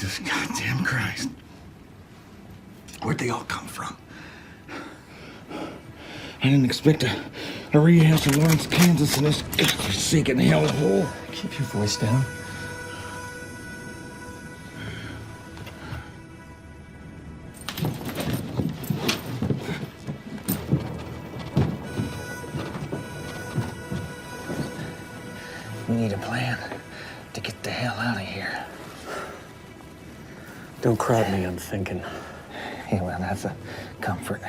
Jesus goddamn Christ. Where'd they all come from? I didn't expect a rehash of Lawrence, Kansas in this godforsaken hellhole. Keep your voice down. We need a plan to get the hell out of here. Don't crowd me on thinking. Yeah, well, that's a comfort.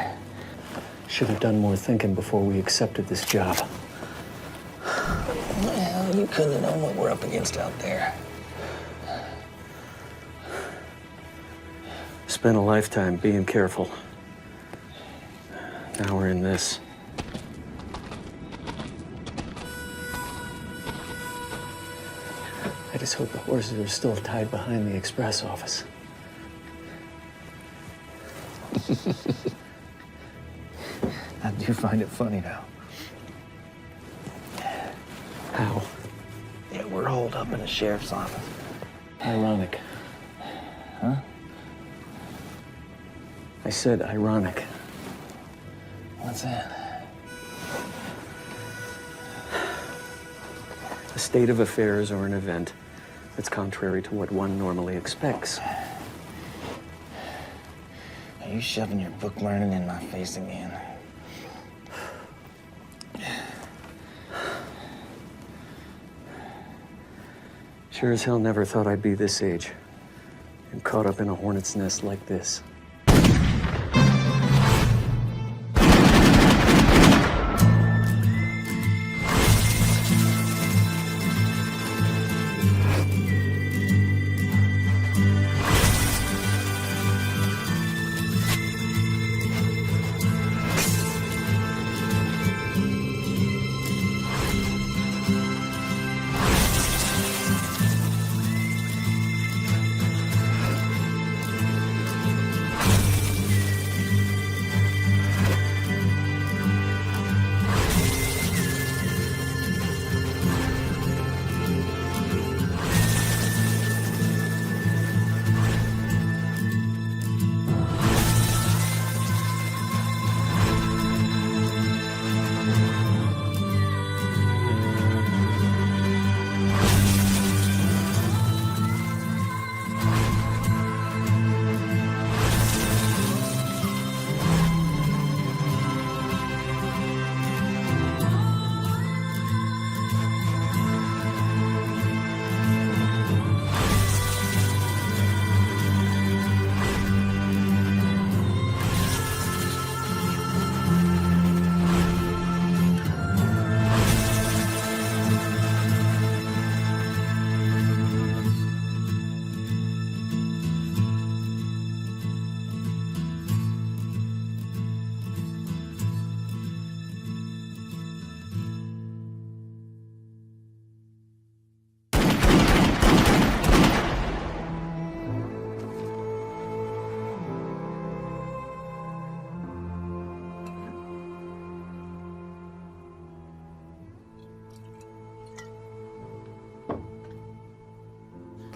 Should have done more thinking before we accepted this job. Well, you couldn't have known what we're up against out there. Spent a lifetime being careful. Now we're in this. I just hope the horses are still tied behind the express office. I do find it funny now. How? Yeah, we're holed up in the sheriff's office. Ironic. Huh? I said ironic. What's that? A state of affairs or an event that's contrary to what one normally expects. Are you shoving your book learning in my face again? Sure as hell never thought I'd be this age and caught up in a hornet's nest like this.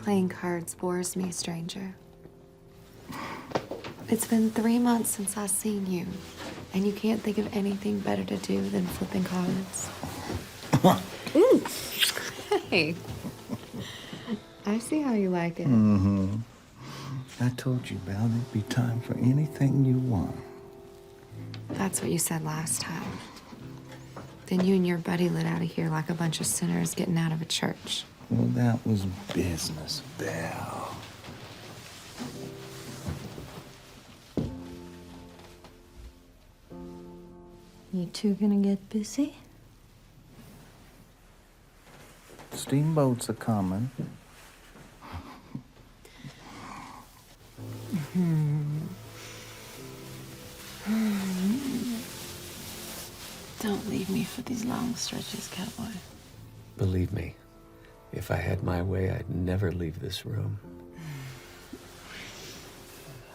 Playing cards bores me, stranger. It's been 3 months since I've seen you, and you can't think of anything better to do than flipping cards. Hey, I see how you like it. Mm-hmm. I told you, Val, there'd be time for anything you want. That's what you said last time. Then you and your buddy lit out of here like a bunch of sinners getting out of a church. Well, that was business, Val. You two gonna get busy? Steamboats are coming. Don't leave me for these long stretches, cowboy. Believe me, if I had my way, I'd never leave this room.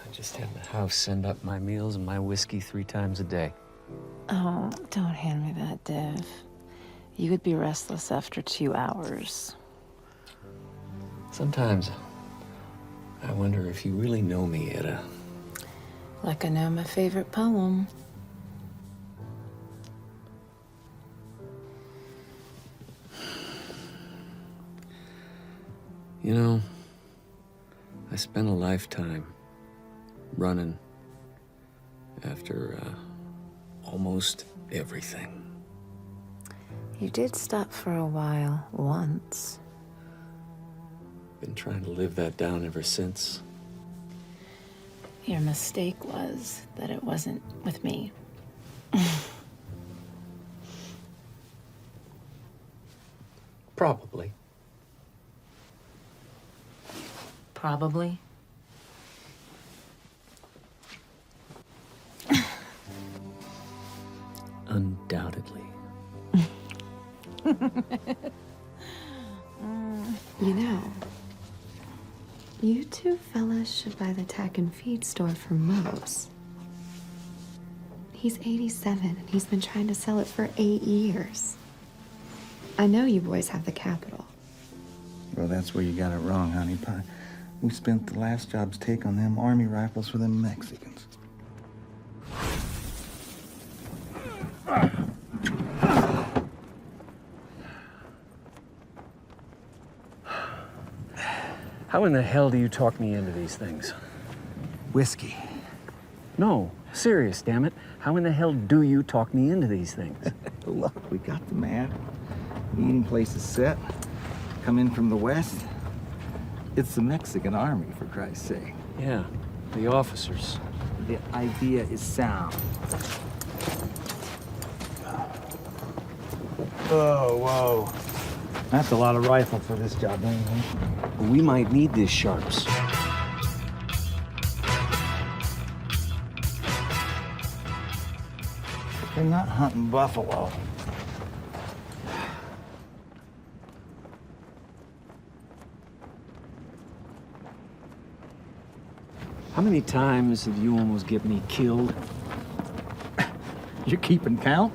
I just had the house send up my meals and my whiskey 3 times a day. Oh, don't hand me that, Dev. You would be restless after 2 hours. Sometimes I wonder if you really know me, Etta. Like I know my favorite poem. You know, I spent a lifetime running after almost everything. You did stop for a while, once. Been trying to live that down ever since. Your mistake was that it wasn't with me. Probably. Probably. Undoubtedly. You know, you two fellas should buy the tack and feed store for Moe's. He's 87 and he's been trying to sell it for 8 years. I know you boys have the capital. Well, that's where you got it wrong, honey pie. We spent the last job's take on them army rifles for them Mexicans. How in the hell do you talk me into these things? Whiskey. No, serious, damn it. How in the hell do you talk me into these things? Look, we got the map. The eating place is set. Come in from the west. It's the Mexican army, for Christ's sake. Yeah, the officers. The idea is sound. Oh, whoa. That's a lot of rifle for this job, ain't it? We might need these sharps. They're not hunting buffalo. How many times have you almost get me killed? You're keeping count?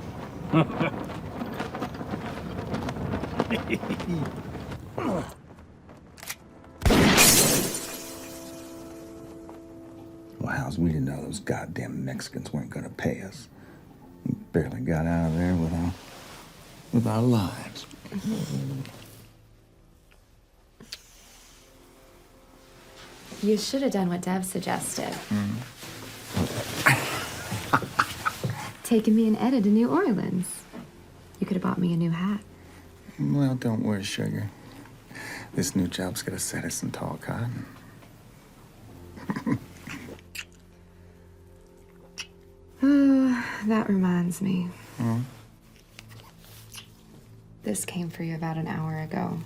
Well, we didn't know those goddamn Mexicans weren't gonna pay us. We barely got out of there with our lives. You should have done what Dev suggested. Taking me and Etta to New Orleans. You could have bought me a new hat. Well, don't worry, sugar. This new job's gonna set us in tall cotton. That reminds me. This came for you about an hour ago.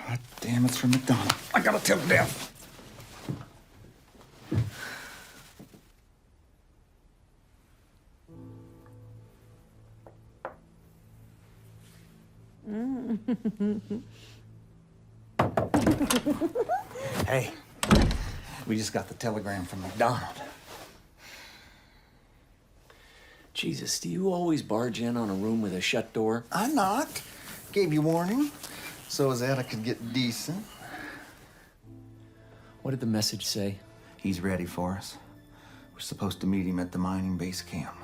God damn, it's from McDonald. I gotta tell Dev. Hey, we just got the telegram from McDonald. Jesus, do you always barge in on a room with a shut door? I knocked. Gave you warning. So as Etta could get decent. What did the message say? He's ready for us. We're supposed to meet him at the mining base camp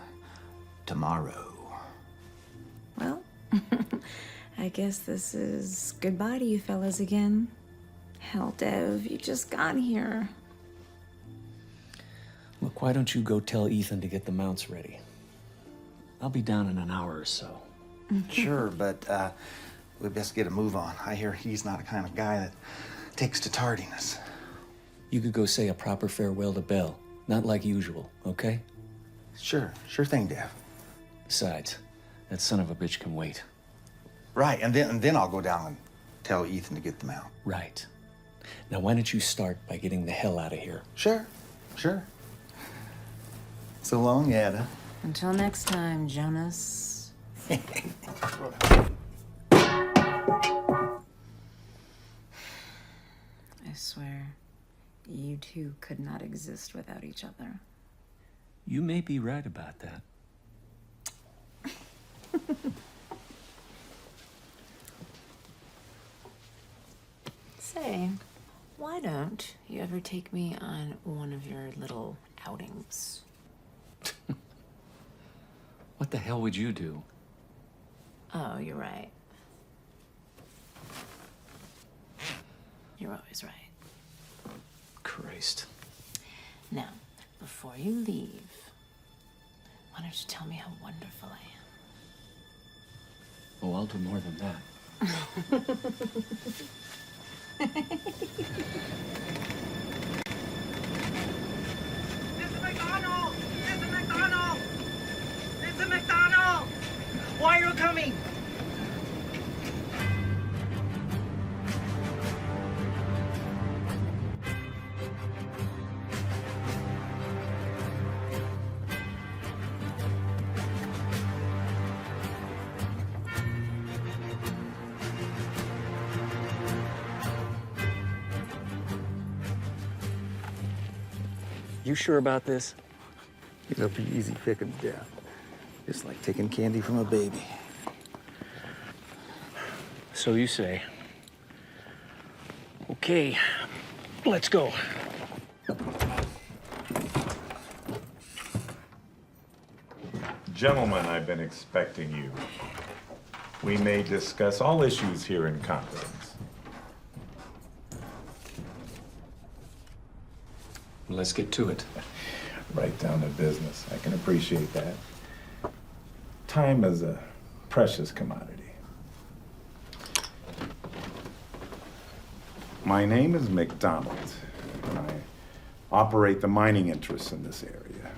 tomorrow. Well, I guess this is goodbye to you fellas again. Hell, Dev, you just got here. Look, why don't you go tell Ethan to get the mounts ready? I'll be down in an hour or so. Sure, but we best get a move on. I hear he's not the kind of guy that takes to tardiness. You could go say a proper farewell to Belle. Not like usual, okay? Sure thing, Dev. Besides, that son of a bitch can wait. Right, and then I'll go down and tell Ethan to get them out. Right. Now, why don't you start by getting the hell out of here? Sure. So long, Etta. Until next time, Jonas. I swear, you two could not exist without each other. You may be right about that. Say, why don't you ever take me on one of your little outings? What the hell would you do? Oh, you're right. You're always right. Christ. Now, before you leave, why don't you tell me how wonderful I am? Oh, I'll do more than that. Mr. McDonald! Mr. McDonald! Mr. McDonald! Why are you coming? You sure about this? It'll be easy picking death. Just like taking candy from a baby. So you say. Okay, let's go. Gentlemen, I've been expecting you. We may discuss all issues here in confidence. Let's get to it. Right down to business. I can appreciate that. Time is a precious commodity. My name is McDonald. I operate the mining interests in this area.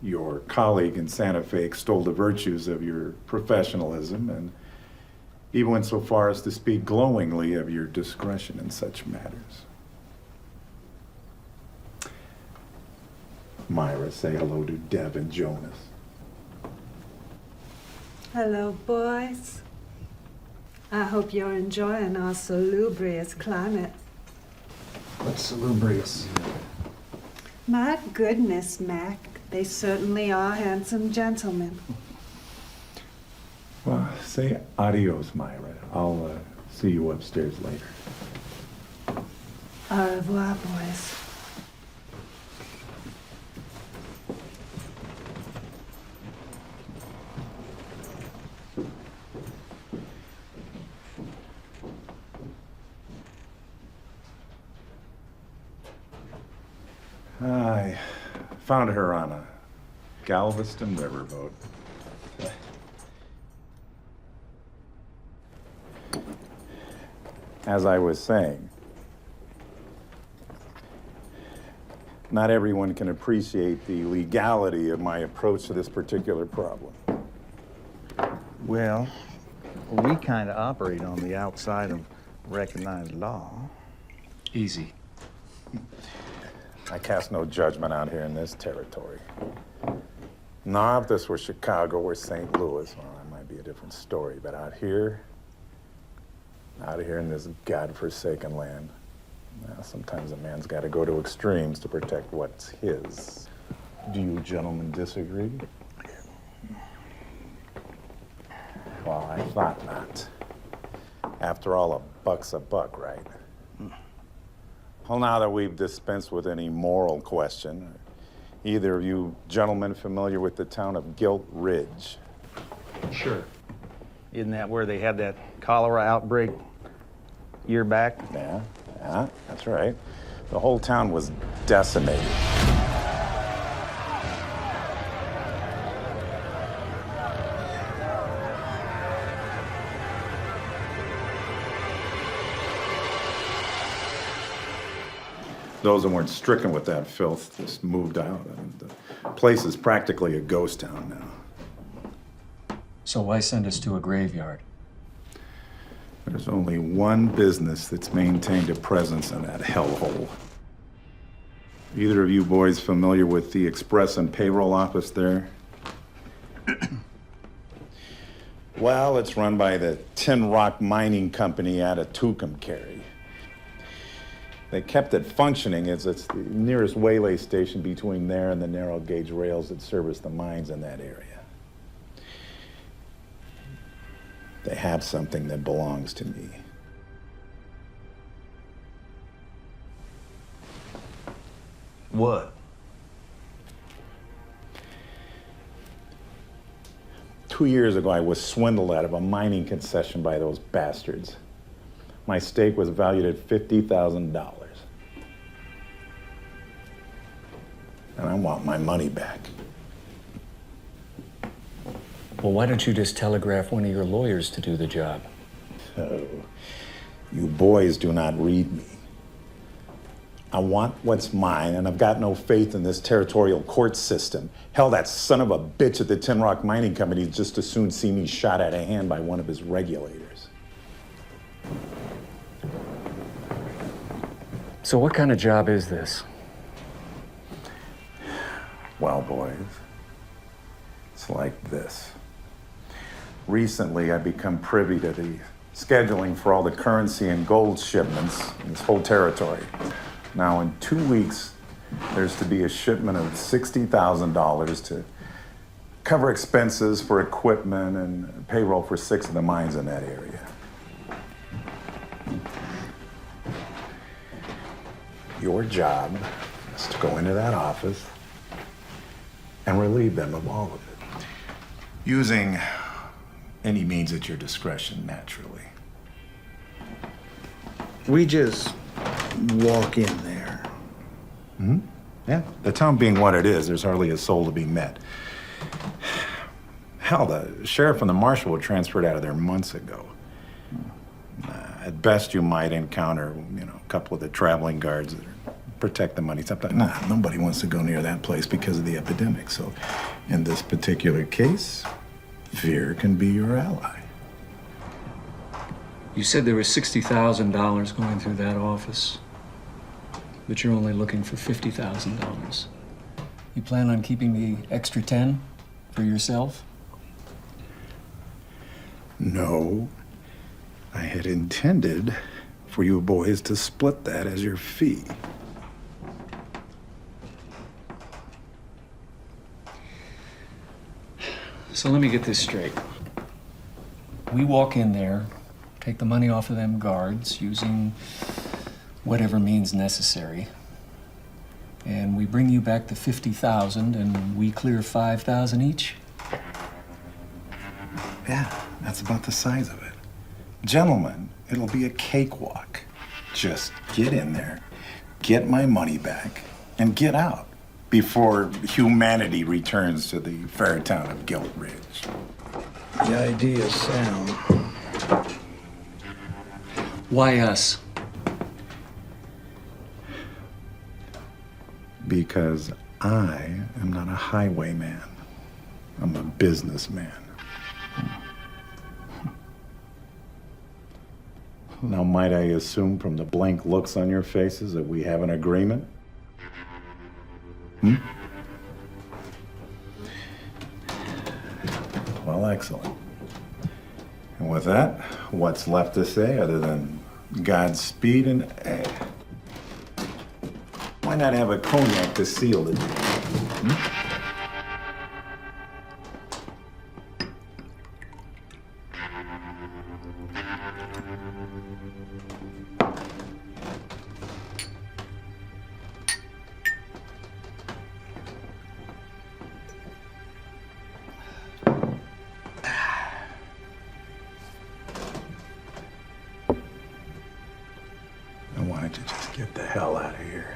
Your colleague in Santa Fe extolled the virtues of your professionalism and even went so far as to speak glowingly of your discretion in such matters. Myra, say hello to Deb and Jonas. Hello, boys. I hope you're enjoying our salubrious climate. What's salubrious? My goodness, Mac, they certainly are handsome gentlemen. Well, say adios, Myra. I'll see you upstairs later. Au revoir, boys. I found her on a Galveston riverboat. As I was saying, not everyone can appreciate the legality of my approach to this particular problem. Well, we kind of operate on the outside of recognized law. Easy. I cast no judgment out here in this territory. Now, if this were Chicago or St. Louis, well, that might be a different story. But out here in this godforsaken land, well, sometimes a man's got to go to extremes to protect what's his. Do you gentlemen disagree? Well, I thought not. After all, a buck's a buck, right? Well, now that we've dispensed with any moral question, either of you gentlemen familiar with the town of Gilt Ridge? Sure. Isn't that where they had that cholera outbreak year back? Yeah, that's right. The whole town was decimated. Those that weren't stricken with that filth just moved out. I mean, the place is practically a ghost town now. So why send us to a graveyard? There's only one business that's maintained a presence in that hellhole. Either of you boys familiar with the express and payroll office there? Well, it's run by the Tin Rock Mining Company out of Tucumcari. They kept it functioning as it's the nearest waylay station between there and the narrow gauge rails that service the mines in that area. They have something that belongs to me. What? Two years ago, I was swindled out of a mining concession by those bastards. My stake was valued at $50,000. And I want my money back. Well, why don't you just telegraph one of your lawyers to do the job? So, you boys do not read me. I want what's mine, and I've got no faith in this territorial court system. Hell, that son of a bitch at the Tin Rock Mining Company would just as soon see me shot out of hand by one of his regulators. So what kind of job is this? Well, boys, it's like this. Recently, I've become privy to the scheduling for all the currency and gold shipments in this whole territory. Now, in 2 weeks, there's to be a shipment of $60,000 to cover expenses for equipment and payroll for 6 of the mines in that area. Your job is to go into that office and relieve them of all of it, using any means at your discretion, naturally. We just walk in there. Yeah, the town being what it is, there's hardly a soul to be met. Hell, the sheriff and the marshal were transferred out of there months ago. At best, you might encounter, a couple of the traveling guards that protect the money. Nobody wants to go near that place because of the epidemic. So, in this particular case, fear can be your ally. You said there was $60,000 going through that office, but you're only looking for $50,000. You plan on keeping the extra 10 for yourself? No, I had intended for you boys to split that as your fee. So let me get this straight. We walk in there, take the money off of them guards using whatever means necessary, and we bring you back the $50,000 and we clear $5,000 each? Yeah, that's about the size of it. Gentlemen, it'll be a cakewalk. Just get in there, get my money back, and get out before humanity returns to the fair town of Gilt Ridge. The idea's sound. Why us? Because I am not a highwayman. I'm a businessman. Now, might I assume from the blank looks on your faces that we have an agreement? Well, excellent. And with that, what's left to say other than Godspeed and why not have a cognac to seal the deal? Why don't you just get the hell out of here?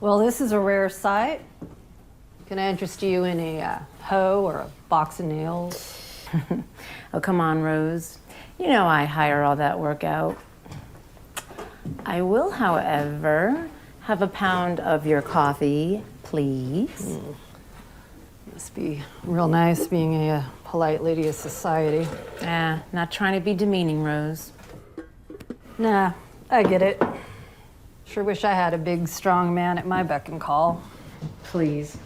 Well, this is a rare sight. Can I interest you in a hoe or a box of nails? Oh, come on, Rose. You know I hire all that work out. I will, however, have a pound of your coffee, please. Must be real nice being a polite lady of society. Not trying to be demeaning, Rose. Nah, I get it. Sure wish I had a big, strong man at my beck and call. Please.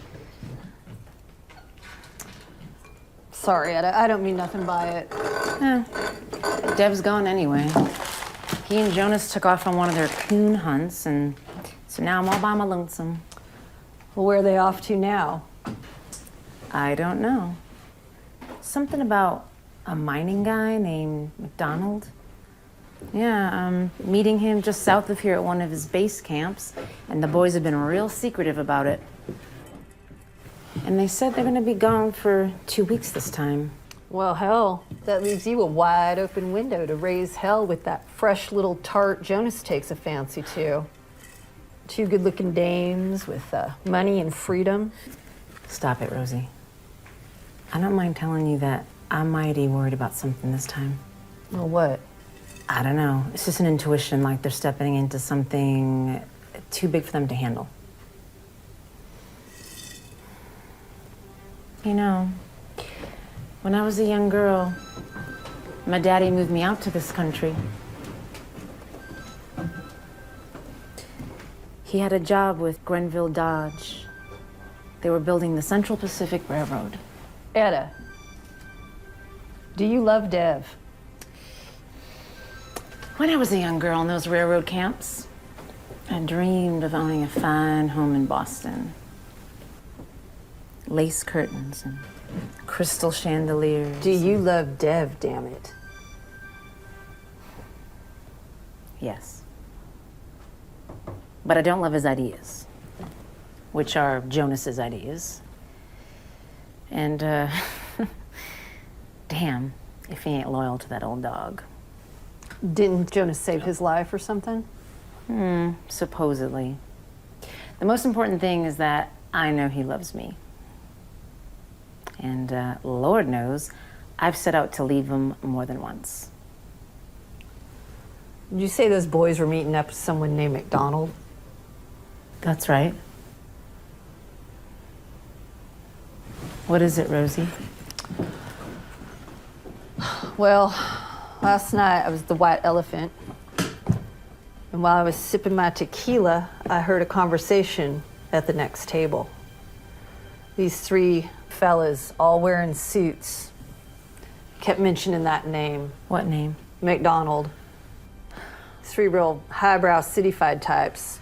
Sorry, I don't mean nothing by it. Dev's gone anyway. He and Jonas took off on one of their coon hunts, and so now I'm all by my lonesome. Well, where are they off to now? I don't know. Something about a mining guy named McDonald. Yeah, meeting him just south of here at one of his base camps, and the boys have been real secretive about it. And they said they're gonna be gone for 2 weeks this time. Well, hell, that leaves you a wide open window to raise hell with that fresh little tart Jonas takes a fancy to. 2 good-looking dames with money and freedom. Stop it, Rosie. I don't mind telling you that I'm mighty worried about something this time. Well, what? I don't know. It's just an intuition, like they're stepping into something too big for them to handle. You know, when I was a young girl, my daddy moved me out to this country. He had a job with Grenville Dodge. They were building the Central Pacific Railroad. Etta, do you love Dev? When I was a young girl in those railroad camps, I dreamed of owning a fine home in Boston. Lace curtains and crystal chandeliers. Do you love Dev, damn it? Yes. But I don't love his ideas, which are Jonas's ideas. And, damn, if he ain't loyal to that old dog. Didn't Jonas save his life or something? Supposedly. The most important thing is that I know he loves me. And Lord knows, I've set out to leave him more than once. Did you say those boys were meeting up with someone named McDonald? That's right. What is it, Rosie? Well, last night I was the white elephant. And while I was sipping my tequila, I heard a conversation at the next table. These 3 fellas, all wearing suits, kept mentioning that name. What name? McDonald. 3 real highbrow cityfied types.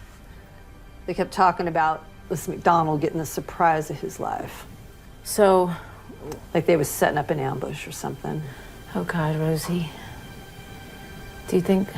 They kept talking about this McDonald getting the surprise of his life. So, Like they was setting up an ambush or something. oh God, Rosie. Do you think...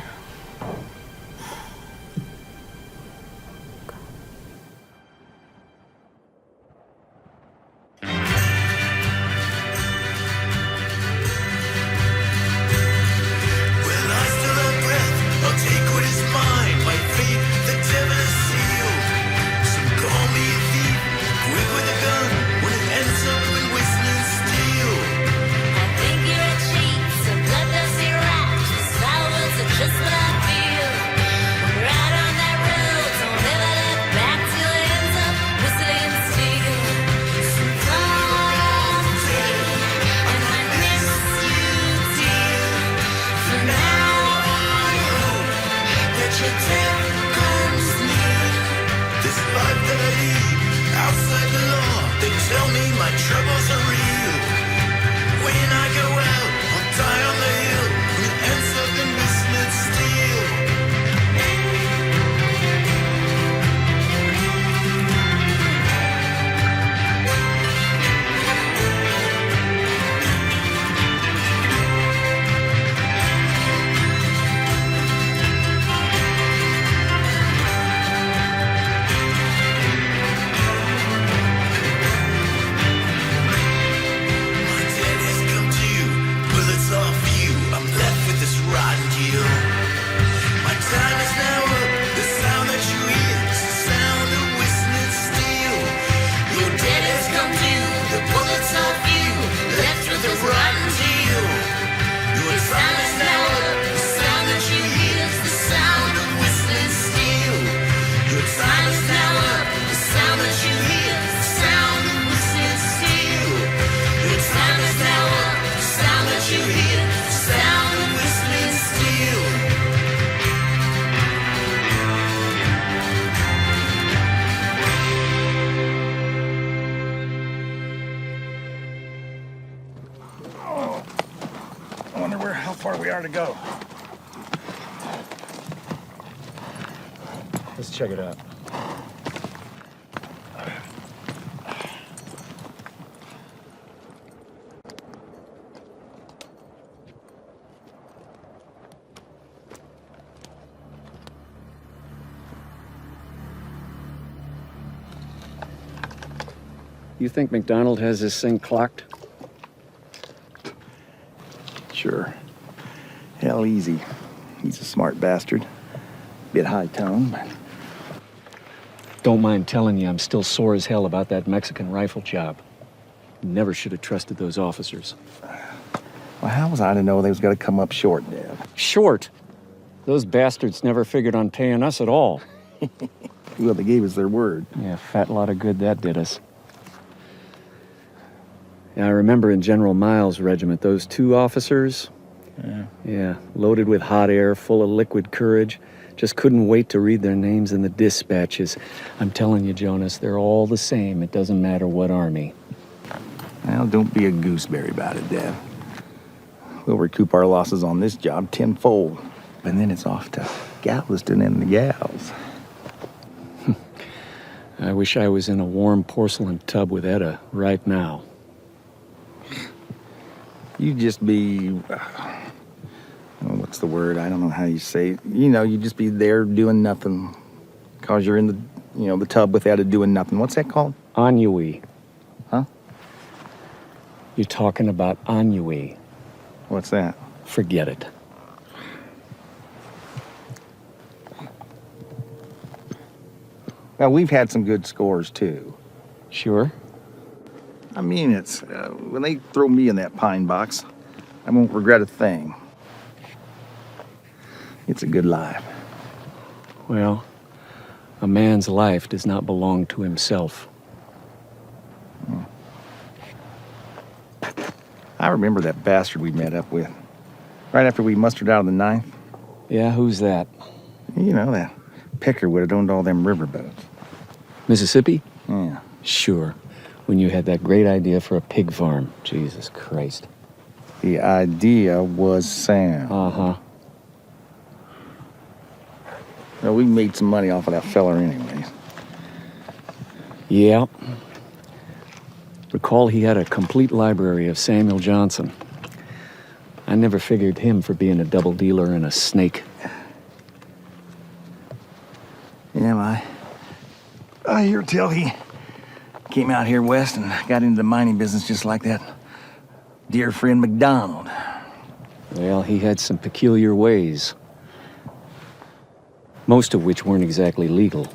Just what I feel. Right on that road, don't ever look back till it ends up whistling steel. Someday, I might miss you, dear. For now, I hope that your death comes near. This life that I lead, outside the law, they tell me my troubles are real. When I go out, I'll die on the hill. When it ends up in whistling steel. sure how far we are to go. Let's check it out. You think McDonald has this thing clocked? Sure. Hell, easy. He's a smart bastard. Bit high tone, but Don't mind telling you, I'm still sore as hell about that Mexican rifle job. Never should have trusted those officers. well, how was I to know they was gonna come up short, Dad? Short. Those bastards never figured on paying us at all. Well, they gave us their word. Yeah, fat lot of good that did us. Yeah, I remember in General Miles' regiment, those 2 officers. Yeah, loaded with hot air, full of liquid courage. Just couldn't wait to read their names in the dispatches. I'm telling you, Jonas, they're all the same. It doesn't matter what army. Well, don't be a gooseberry about it, Dad. We'll recoup our losses on this job tenfold. And then it's off to Galveston and the gals. I wish I was in a warm porcelain tub with Etta right now. You just be, what's the word? I don't know how you say it. You know, you just be there doing nothing. Cause you're in the, the tub with Etta doing nothing. What's that called? Ennui. Huh? You're talking about ennui. What's that? Forget it. Well, we've had some good scores, too. Sure? I mean, it's, when they throw me in that pine box, I won't regret a thing. It's a good life. Well, a man's life does not belong to himself. I remember that bastard we met up with. Right after we mustered out of the 9th. Yeah, who's that? You know, that picker would have owned all them riverboats. Mississippi? Yeah. Sure. When you had that great idea for a pig farm. Jesus Christ. The idea was sound. Uh-huh. Well, we made some money off of that feller anyways. Yeah. Recall he had a complete library of Samuel Johnson. I never figured him for being a double dealer and a snake. Yeah, I hear tell he came out here west and got into the mining business just like that dear friend McDonald. Well, he had some peculiar ways. Most of which weren't exactly legal.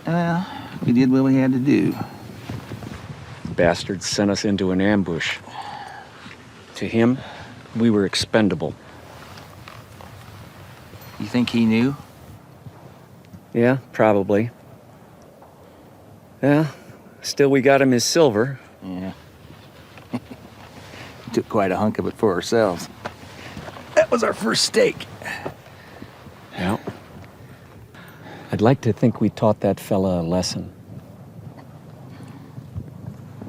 Well, we did what we had to do. Bastards sent us into an ambush. To him, we were expendable. You think he knew? Yeah, probably. Yeah, still we got him his silver. Yeah. We took quite a hunk of it for ourselves. That was our first stake. Yeah. I'd like to think we taught that fella a lesson.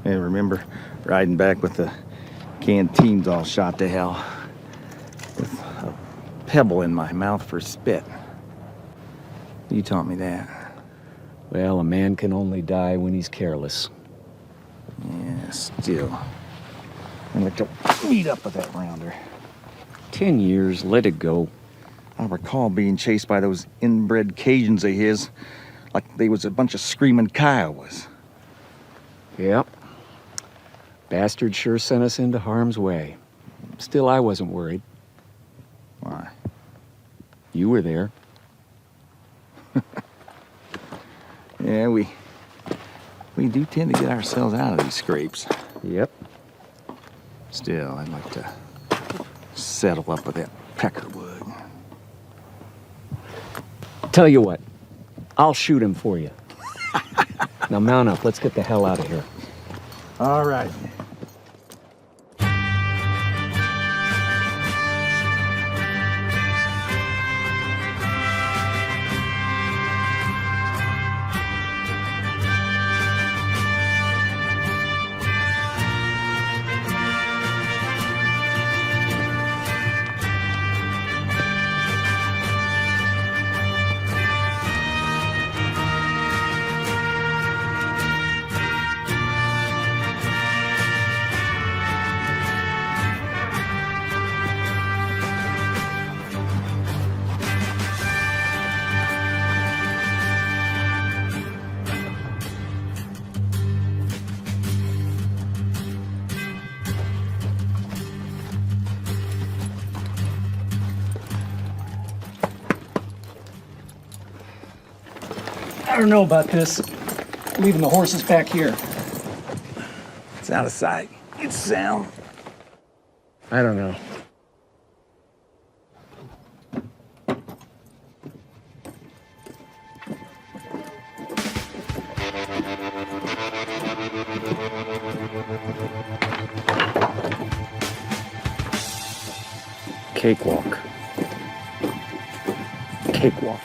I remember riding back with the canteens all shot to hell, with a pebble in my mouth for spit. You taught me that. Well, a man can only die when he's careless. Yeah, still. I'd like to meet up with that rounder. 10 years, let it go. I recall being chased by those inbred Cajuns of his, like they was a bunch of screaming Kiowas. Yep. Bastard sure sent us into harm's way. Still, I wasn't worried. Why? You were there. Yeah, we do tend to get ourselves out of these scrapes. Yep. Still, I'd like to settle up with that peckerwood. Tell you what, I'll shoot him for you. Now mount up, let's get the hell out of here. All right. I don't know about this. Leaving the horses back here. It's out of sight. It's sound. I don't know. Cakewalk. Cakewalk.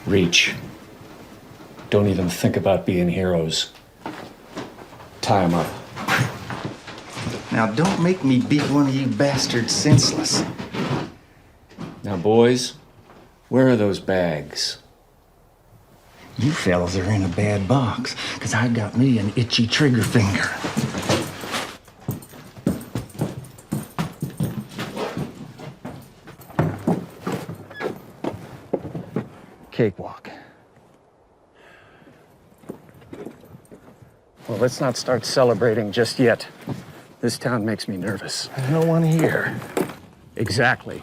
Reach. Don't even think about being heroes. Tie 'em up. Now, don't make me beat one of you bastards senseless. Now, boys, where are those bags? You fellas are in a bad box, because I got me an itchy trigger finger. Cakewalk. Well, let's not start celebrating just yet. This town makes me nervous. No one here. Exactly.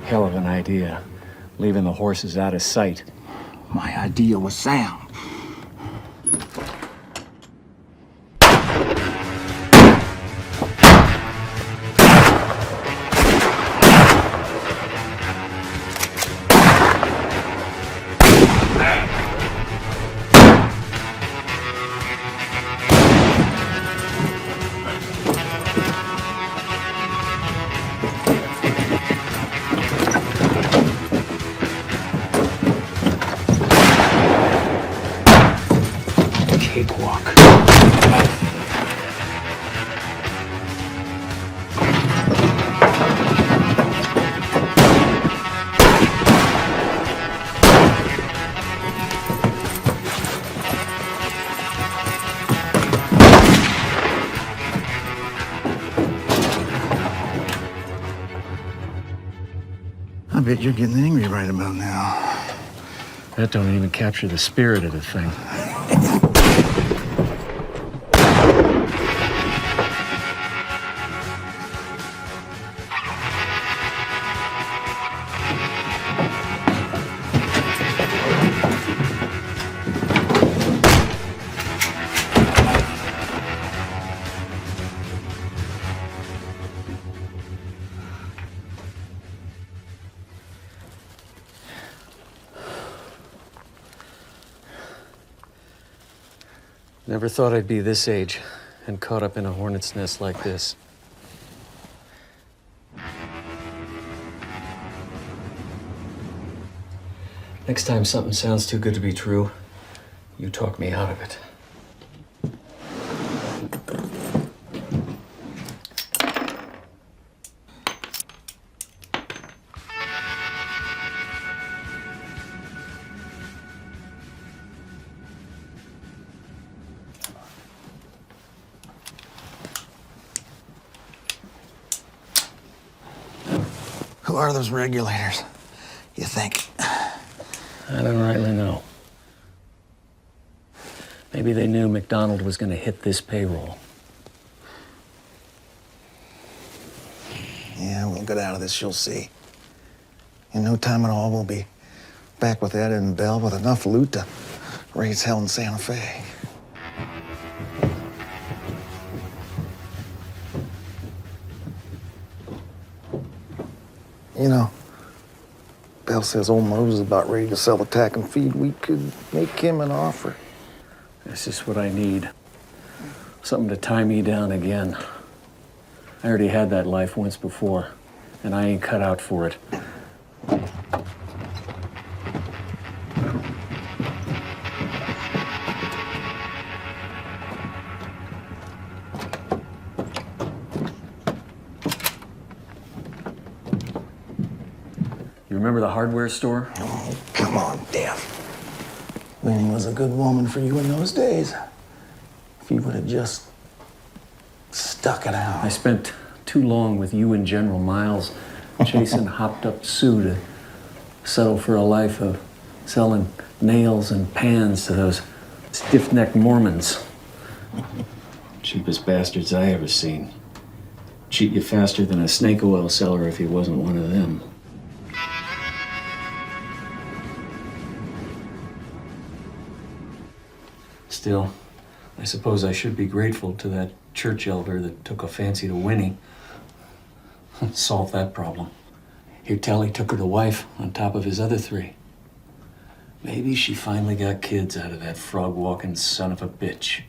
Hell of an idea, leaving the horses out of sight. My idea was sound. Cakewalk. I bet you're getting angry right about now. That don't even capture the spirit of the thing. Never thought I'd be this age and caught up in a hornet's nest like this. Next time something sounds too good to be true, you talk me out of it. Who are those regulators, you think? I don't rightly know. Maybe they knew McDonald was going to hit this payroll. Yeah, we'll get out of this, you'll see. In no time at all, we'll be back with Ed and Bell with enough loot to raise hell in Santa Fe. You know, Bell says old Mose is about ready to sell the tack and feed. We could make him an offer. This is what I need. Something to tie me down again. I already had that life once before, and I ain't cut out for it. Remember the hardware store? Oh, come on, Dev. Winnie was a good woman for you in those days. If you would have just stuck it out. I spent too long with you and General Miles chasing hopped-up Sue to settle for a life of selling nails and pans to those stiff-necked Mormons. Cheapest bastards I ever seen. Cheat you faster than a snake oil seller if he wasn't one of them. Still, I suppose I should be grateful to that church elder that took a fancy to Winnie. Solve that problem. He'd tell he took her to wife on top of his other 3. Maybe she finally got kids out of that frog-walking son of a bitch.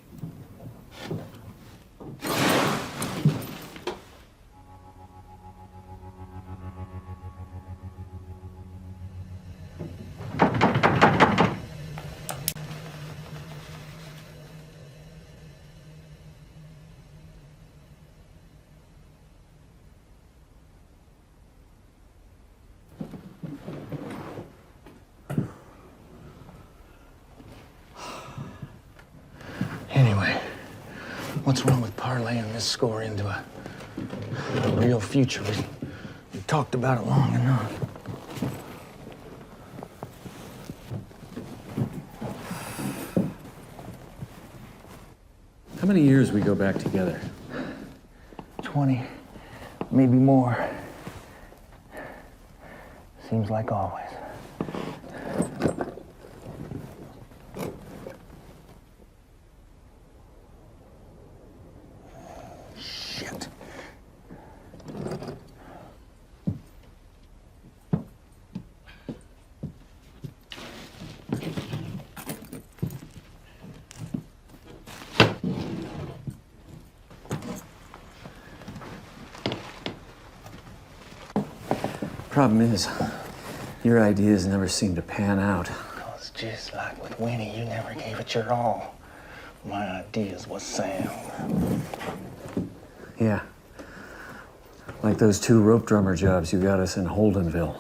Anyway, what's wrong with parlaying this score into a real future? We talked about it long enough. How many years we go back together? 20, maybe more. Seems like always. Shit. Problem is, your ideas never seem to pan out. Cause just like with Winnie, you never gave it your all. My ideas was sound. Yeah. Like those 2 rope drummer jobs you got us in Holdenville.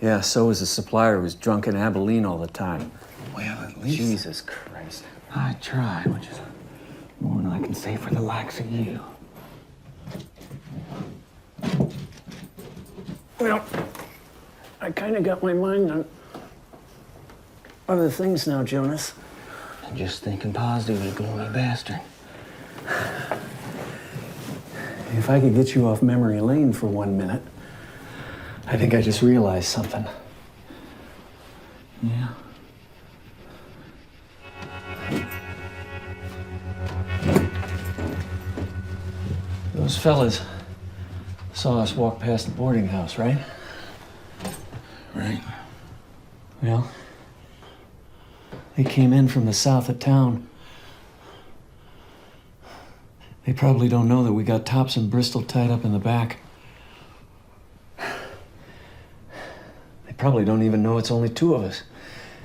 Yeah, so was the supplier who was drunk in Abilene all the time. Well, at least Jesus Christ. I tried, which is more than I can say for the likes of you. Well, I kind of got my mind on other things now, Jonas. I'm just thinking positive, you gloomy bastard. If I could get you off memory lane for 1 minute, I think I just realized something. Yeah. Those fellas saw us walk past the boarding house, right? Right. Well, they came in from the south of town. They probably don't know that we got Tops and Bristol tied up in the back. They probably don't even know it's only 2 of us.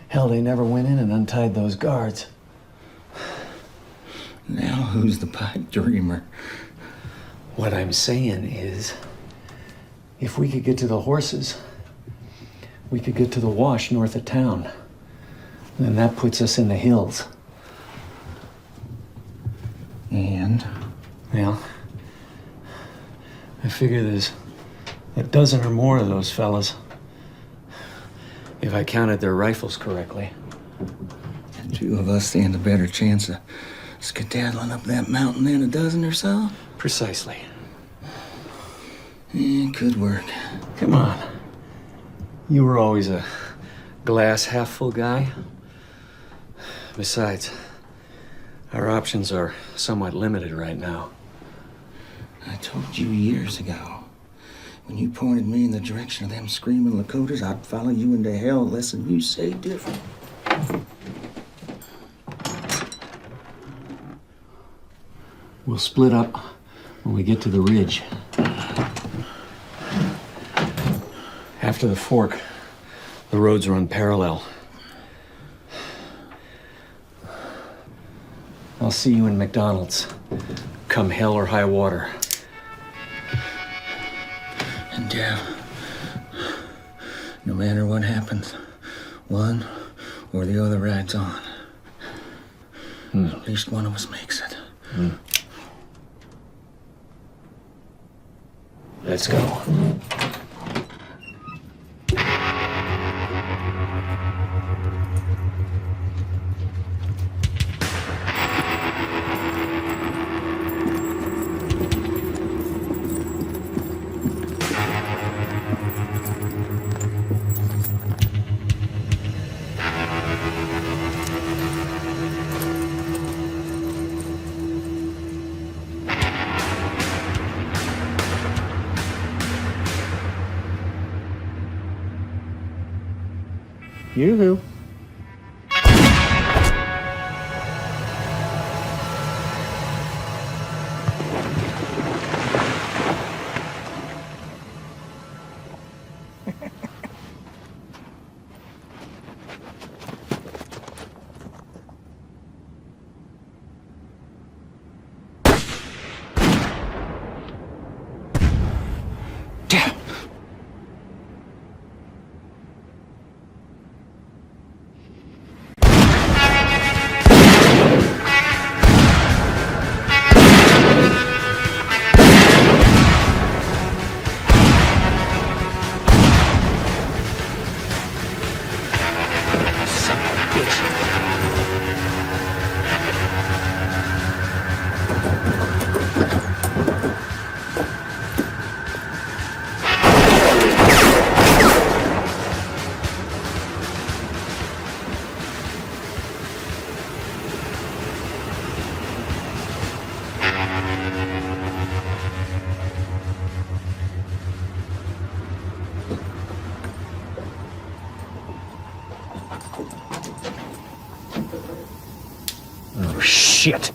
Hell, they never went in and untied those guards. Now who's the pipe dreamer? What I'm saying is, if we could get to the horses, we could get to the wash north of town. Then that puts us in the hills. And? Well, I figure there's a dozen or more of those fellas, if I counted their rifles correctly. 2 of us stand a better chance of skedaddling up that mountain than a dozen or so? Precisely. Yeah, could work. Come on. You were always a glass half full guy. Besides, our options are somewhat limited right now. I told you years ago, when you pointed me in the direction of them screaming Lakotas, I'd follow you into hell unless you say different. We'll split up when we get to the ridge. After the fork, the roads run parallel. I'll see you in McDonald's, come hell or high water. And No matter what happens, one or the other rides on. At least one of us makes it. Let's go. Yoo-hoo. Oh, shit.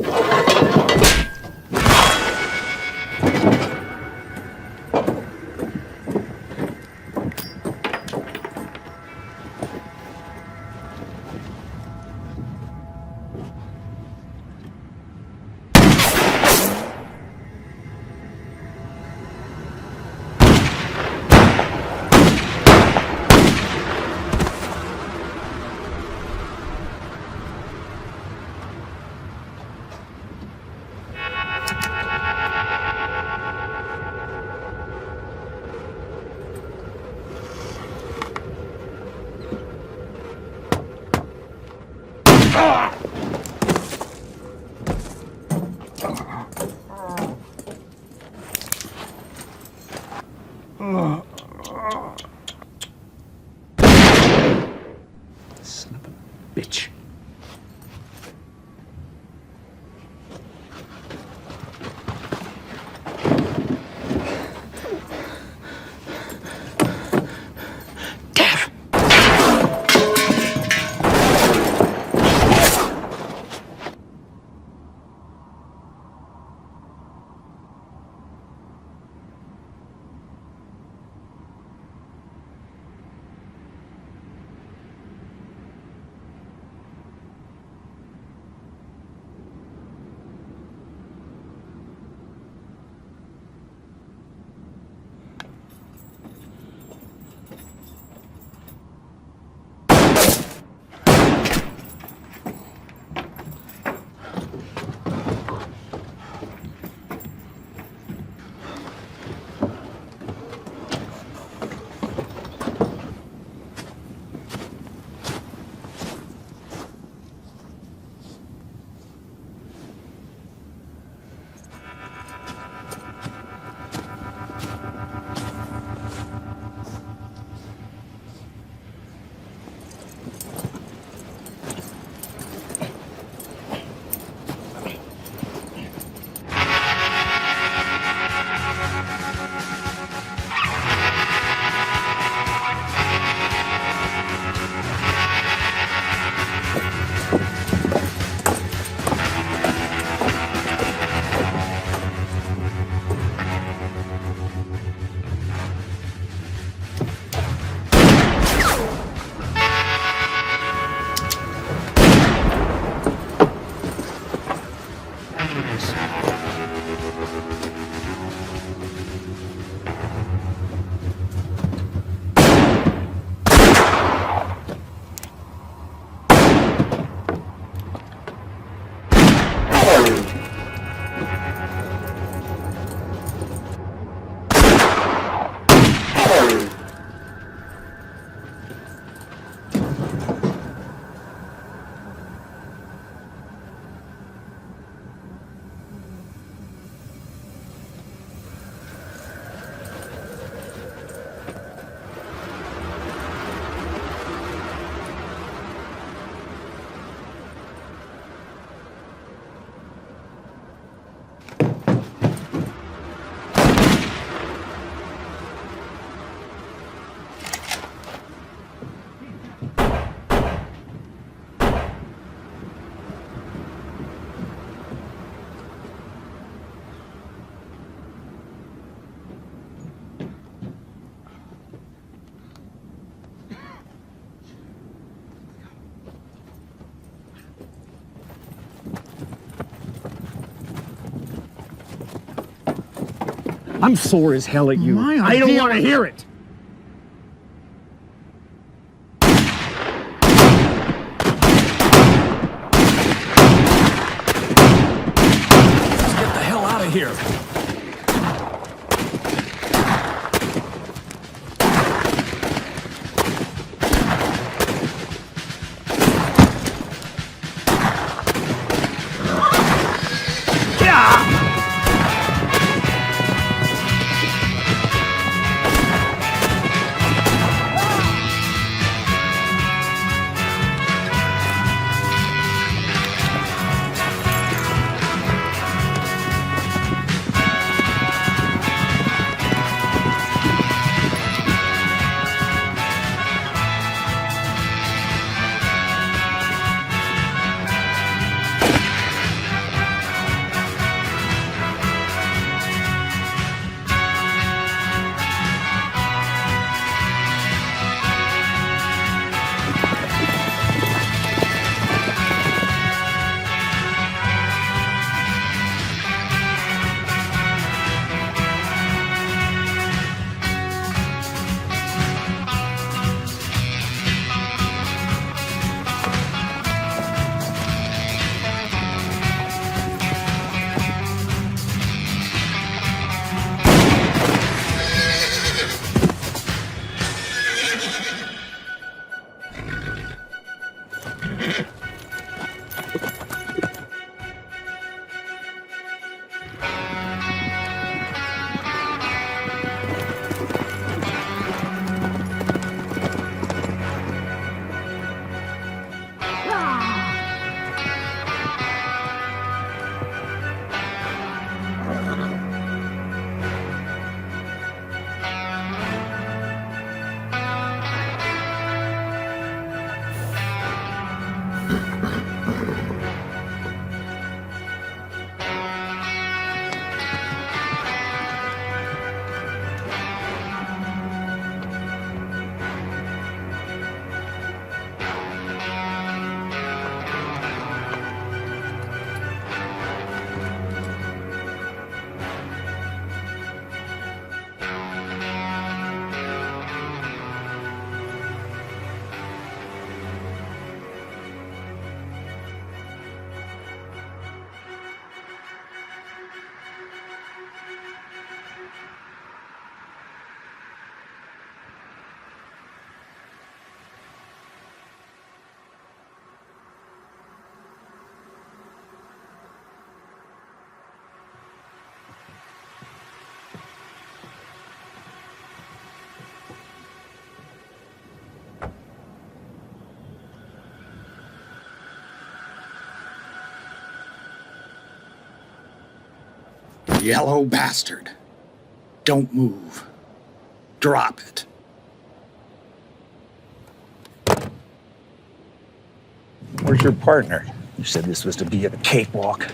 Son of a bitch. I'm sore as hell at you. I don't want to hear it. Let's get the hell out of here. Yellow bastard. Don't move. Drop it. Where's your partner? You said this was to be a cakewalk.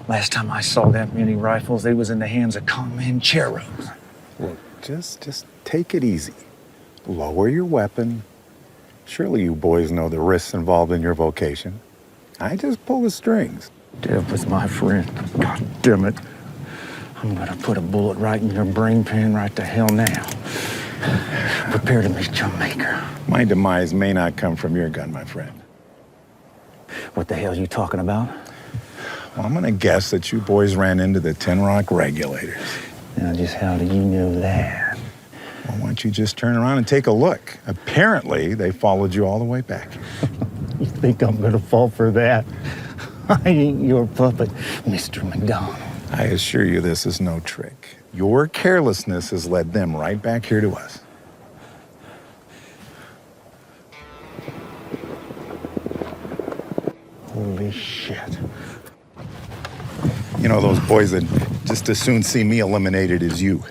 Last time I saw that many rifles, they was in the hands of Comancheros. Look, just take it easy. Lower your weapon. Surely you boys know the risks involved in your vocation. I just pull the strings. Dev was my friend. God damn it. I'm gonna put a bullet right in your brain pan right to hell now. Prepare to meet your maker. My demise may not come from your gun, my friend. What the hell are you talking about? Well, I'm gonna guess that you boys ran into the Tin Rock regulators. Now, just how do you know that? Well, why don't you just turn around and take a look? Apparently, they followed you all the way back. You think I'm gonna fall for that? I ain't your puppet, Mr. McDonald. I assure you this is no trick. Your carelessness has led them right back here to us. Holy shit. You know, those boys would just as soon see me eliminated as you.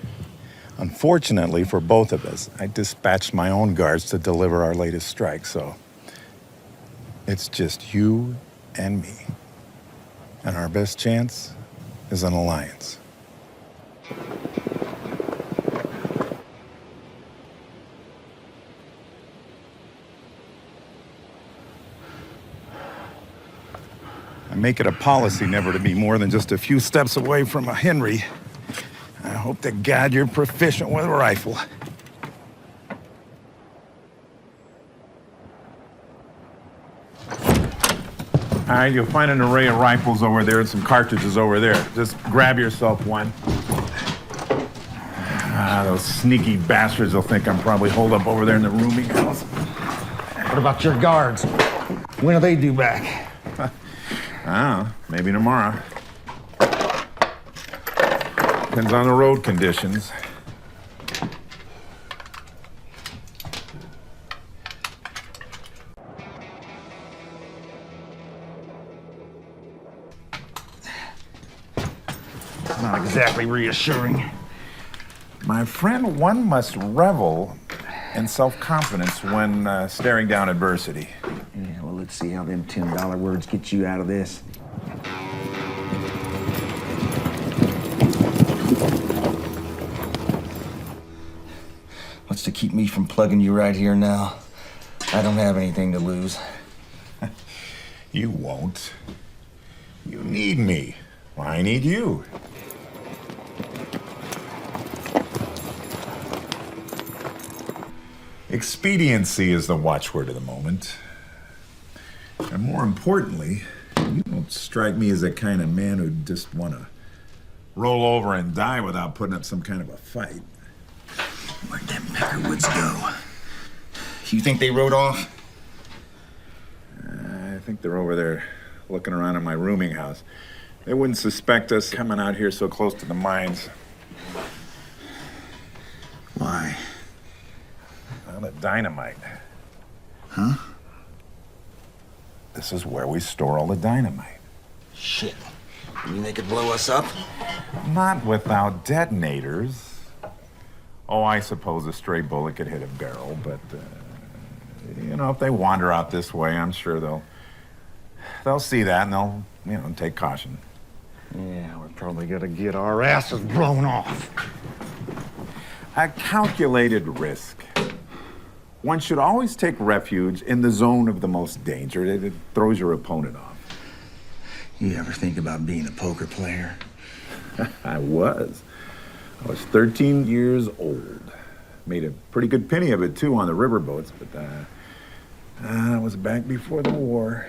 Unfortunately for both of us, I dispatched my own guards to deliver our latest strike, so it's just you and me. And our best chance is an alliance. I make it a policy never to be more than just a few steps away from a Henry. I Hope to God you're proficient with a rifle. All right, you'll find an array of rifles over there and some cartridges over there. Just grab yourself one. Those sneaky bastards will think I'm probably holed up over there in the rooming house. What about your guards? When do they due back? I don't know, maybe tomorrow. Depends on the road conditions. Not exactly reassuring. My friend, one must revel in self-confidence when staring down adversity. Yeah, well, let's see how them $10 words get you out of this. What's to keep me from plugging you right here now? I don't have anything to lose. You won't. You need me. I need you. Expediency is the watchword of the moment. And more importantly, you don't strike me as the kind of man who'd just want to roll over and die without putting up some kind of a fight. Where'd them Peckerwoods go? You think they rode off? I think they're over there looking around in my rooming house. They wouldn't suspect us coming out here so close to the mines. Why? Well, the dynamite. Huh? This is where we store all the dynamite. Shit. You mean they could blow us up? Not without detonators. Oh, I suppose a stray bullet could hit a barrel, but, you know, if they wander out this way, I'm sure they'll see that and they'll, take caution. Yeah, we're probably gonna get our asses blown off. A calculated risk. One should always take refuge in the zone of the most danger. It throws your opponent off. You ever think about being a poker player? I was 13 years old. Made a pretty good penny of it, too, on the riverboats, but I was back before the war.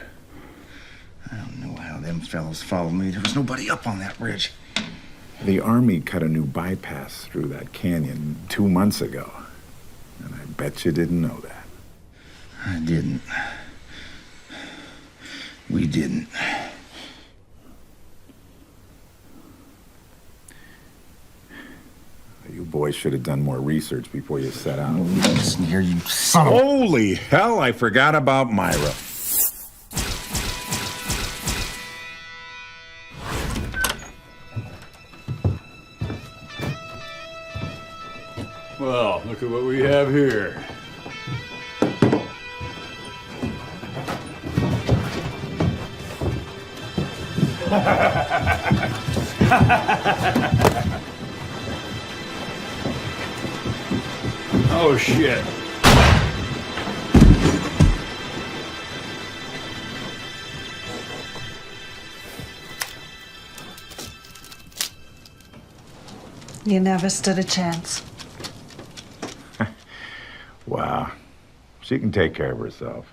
I don't know how them fellows followed me. There was nobody up on that ridge. The Army cut a new bypass through that canyon 2 months ago. And I bet you didn't know that. I didn't. We didn't. You boys should have done more research before you set out. Listen here, you son of a... Holy hell, I forgot about Myra. Well, look at what we have here. Oh, shit. You never stood a chance. Wow. She can take care of herself.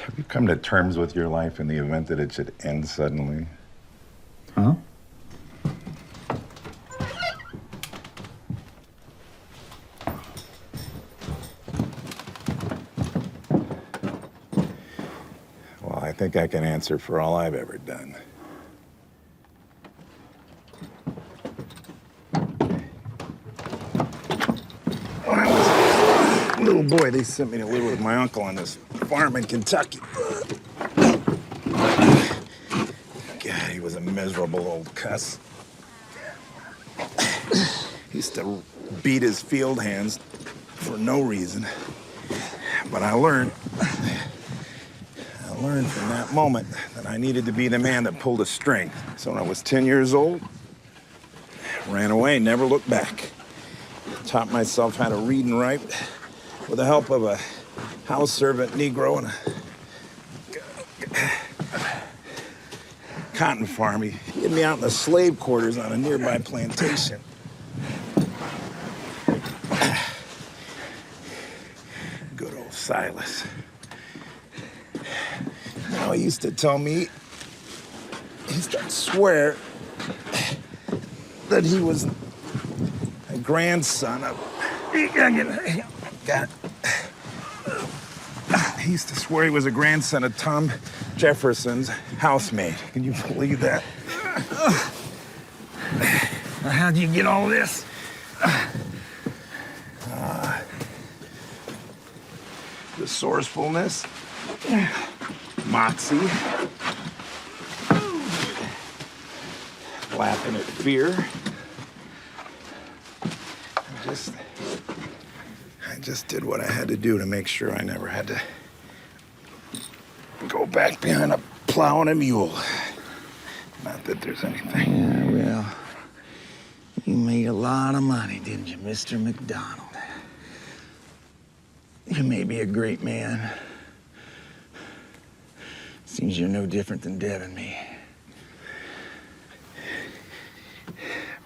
Have you come to terms with your life in the event that it should end suddenly? Huh? Well, I think I can answer for all I've ever done. When I was a little boy, they sent me to live with my uncle on this farm in Kentucky. God, he was a miserable old cuss. He used to beat his field hands for no reason. But I learned from that moment that I needed to be the man that pulled a string. So when I was 10 years old, I ran away, never looked back. Taught myself how to read and write with the help of a house servant Negro and a cotton farm. He hid me out in the slave quarters on a nearby plantation. Good old Silas. You know, he used to tell me, he used to swear that he was a grandson of... God. He used to swear he was a grandson of Tom Jefferson's housemaid. Can you believe that? How'd you get all this? Resourcefulness, moxie, laughing at fear. I just did what I had to do to make sure I never had to go back behind a plow and a mule. Not that there's anything. Yeah, well, you made a lot of money, didn't you, Mr. McDonald? You may be a great man. Seems you're no different than Deb and me.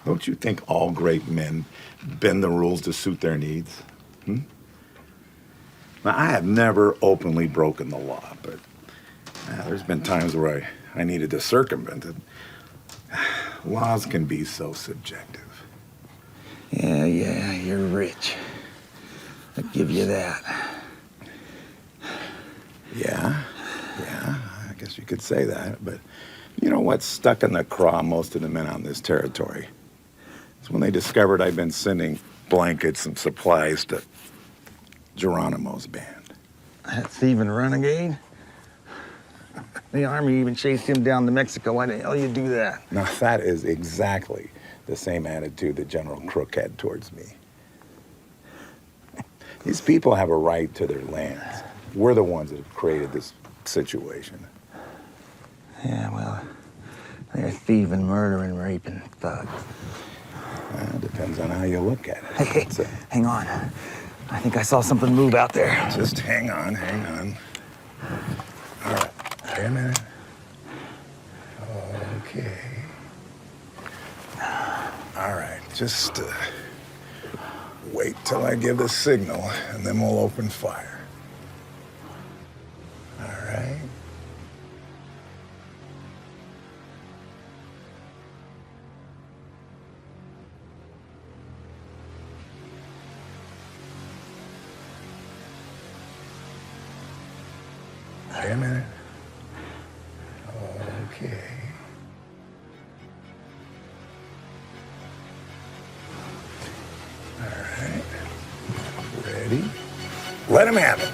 Don't you think all great men bend the rules to suit their needs? Now, I have never openly broken the law, but there's been times where I needed to circumvent it. Laws can be so subjective. Yeah, you're rich. I'll give you that. Yeah, I guess you could say that, but you know what's stuck in the craw of most of the men on this territory? It's when they discovered I'd been sending blankets and supplies to Geronimo's band. That thieving renegade? The army even chased him down to Mexico. Why the hell you do that? Now, that is exactly the same attitude that General Crook had towards me. These people have a right to their lands. We're the ones that have created this situation. Yeah, well, they're thieving, murdering, raping thugs. Depends on how you look at it. Hey, hang on. I think I saw something move out there. Just hang on. All right, wait a minute. Okay. All right, just wait till I give the signal, and then we'll open fire. All right? Wait a minute. Okay. All right. Ready? Let him have it.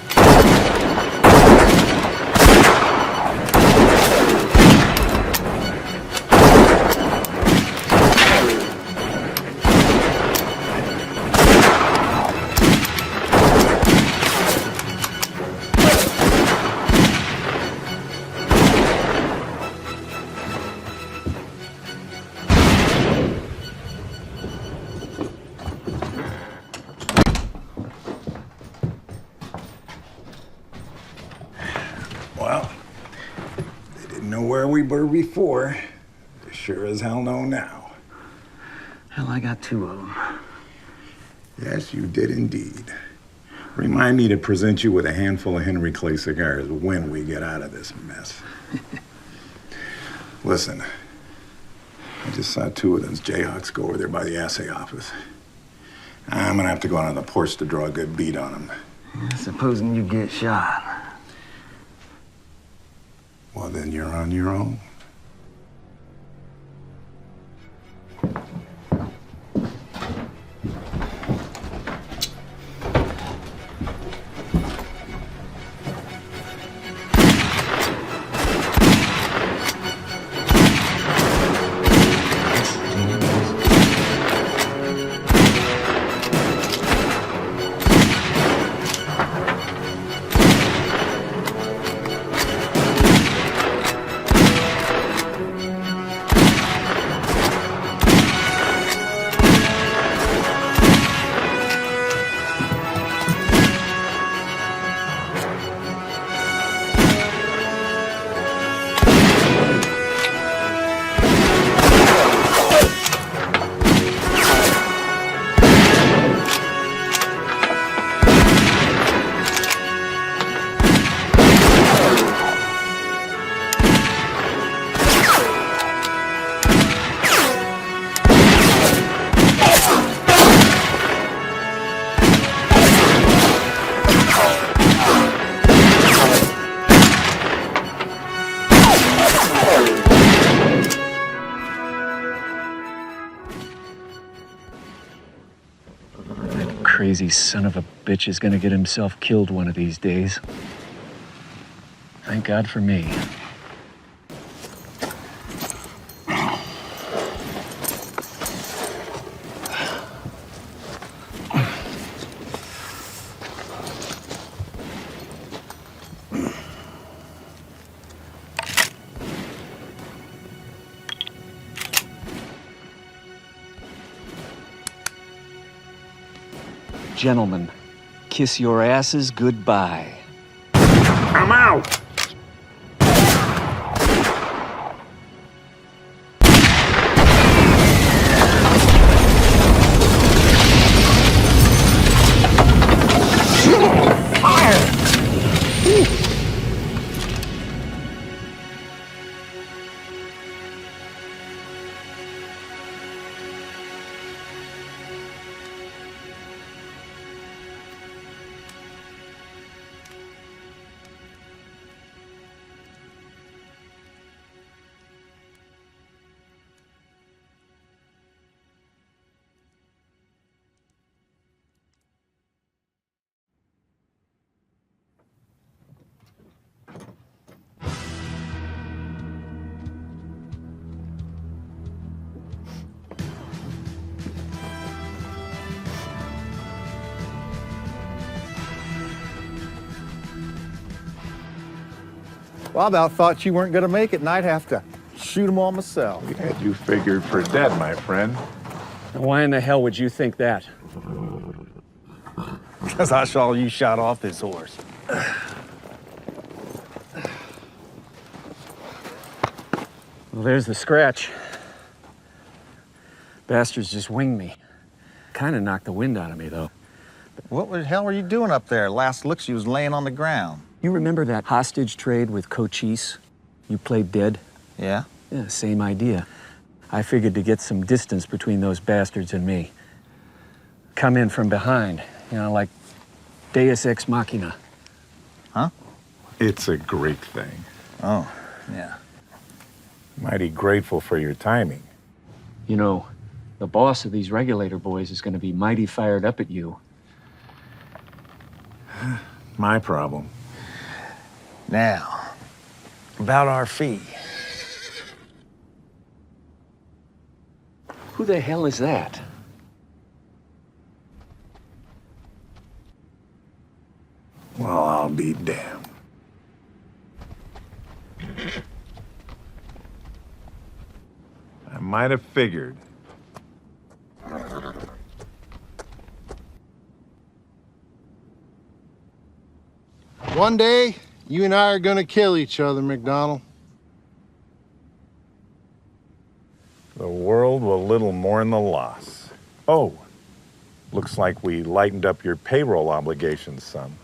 Well, they didn't know where we were before. They sure as hell know now. Hell, I got two of them. Yes, you did indeed. Remind me to present you with a handful of Henry Clay cigars when we get out of this mess. Listen, I just saw two of those Jayhawks go over there by the assay office. I'm gonna have to go out on the porch to draw a good bead on them. Yeah, supposing you get shot. Well, then you're on your own. lazy son of a bitch is gonna get himself killed one of these days. Thank God for me. Gentlemen, kiss your asses goodbye. I'm out! Well, I about thought you weren't gonna make it and I'd have to shoot them all myself. We had you figured for dead, my friend. Why in the hell would you think that? Because I saw you shot off this horse. Well, there's the scratch. Bastards just winged me. Kind of knocked the wind out of me, though. What the hell were you doing up there? Last look, she was laying on the ground. You remember that hostage trade with Cochise? You played dead? Yeah? Yeah, same idea. I figured to get some distance between those bastards and me. Come in from behind, you know, like Deus Ex Machina. Huh? It's a great thing. Oh, yeah. Mighty grateful for your timing. You know, the boss of these regulator boys is going to be mighty fired up at you. My problem. Now, about our fee. Who the hell is that? Well, I'll be damned. I might have figured. One day, you and I are gonna kill each other, McDonald. The world will little mourn the loss. Oh, looks like we lightened up your payroll obligations some.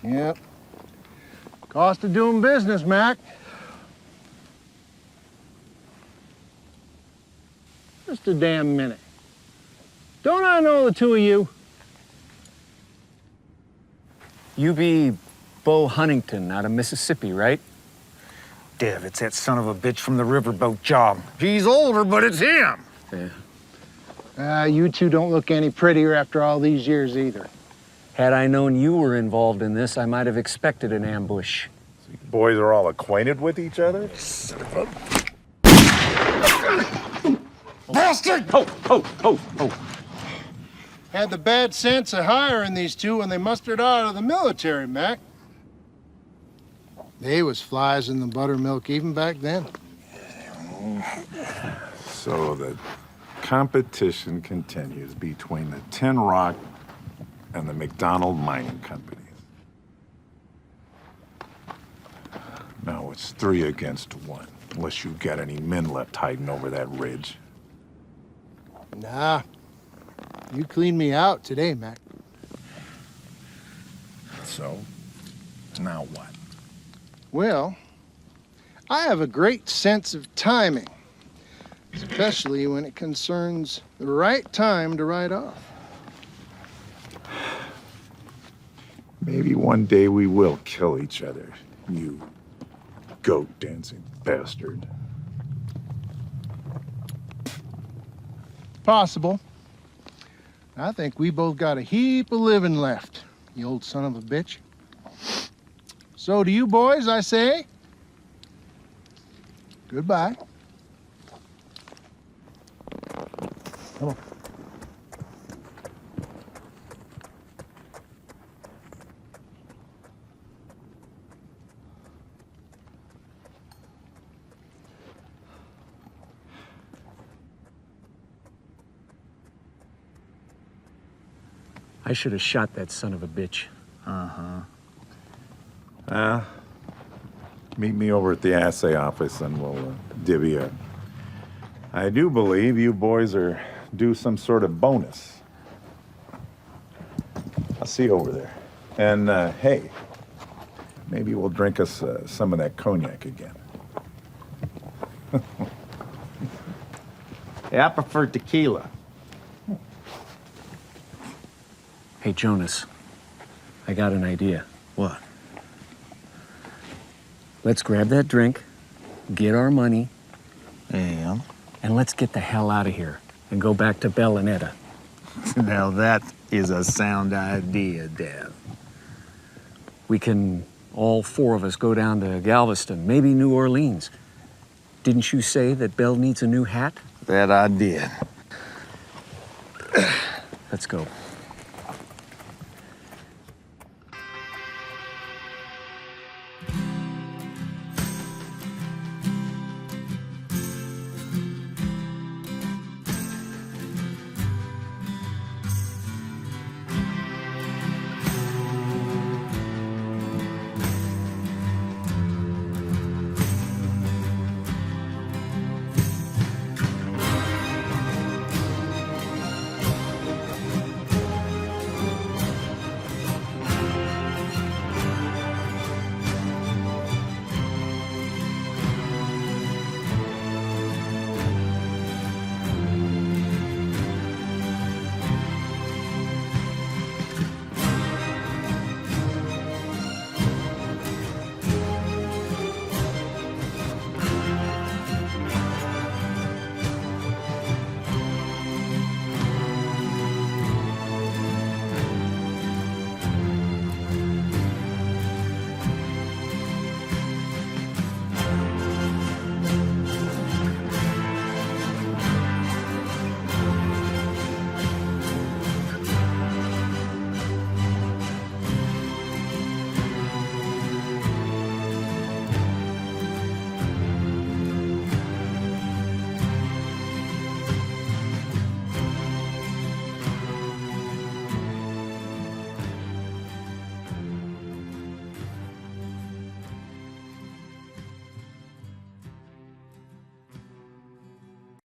Yep. Cost of doing business, Mac. Just a damn minute. Don't I know the two of you? You be Bo Huntington out of Mississippi, right? Dev, it's that son of a bitch from the riverboat job. He's older, but it's him. Yeah. You two don't look any prettier after all these years either. Had I known you were involved in this, I might have expected an ambush. So you boys are all acquainted with each other? Son of a... Bastard! Ho, ho, ho, ho. Had the bad sense of hiring these two when they mustered out of the military, Mac. They was flies in the buttermilk even back then. So the competition continues between the Tin Rock and the McDonald Mining Companies. Now it's 3 against 1, unless you got any men left hiding over that ridge. Nah. You cleaned me out today, Mac. So, now what? Well, I have a great sense of timing, especially when it concerns the right time to ride off. Maybe one day we will kill each other, you goat-dancing bastard. Possible. I think we both got a heap of living left, you old son of a bitch. So to you boys, I say, goodbye. Come on. I should have shot that son of a bitch. Meet me over at the assay office and we'll divvy up. I do believe you boys are due some sort of bonus. I'll see you over there. And hey, maybe we'll drink us some of that cognac again. Yeah, I prefer tequila. Hey, Jonas, I got an idea. What? Let's grab that drink, get our money, And? and let's get the hell out of here and go back to Belle and Etta. Now that is a sound idea, Dad. We can, all four of us, go down to Galveston, maybe New Orleans. Didn't you say that Belle needs a new hat? That I did. Let's go.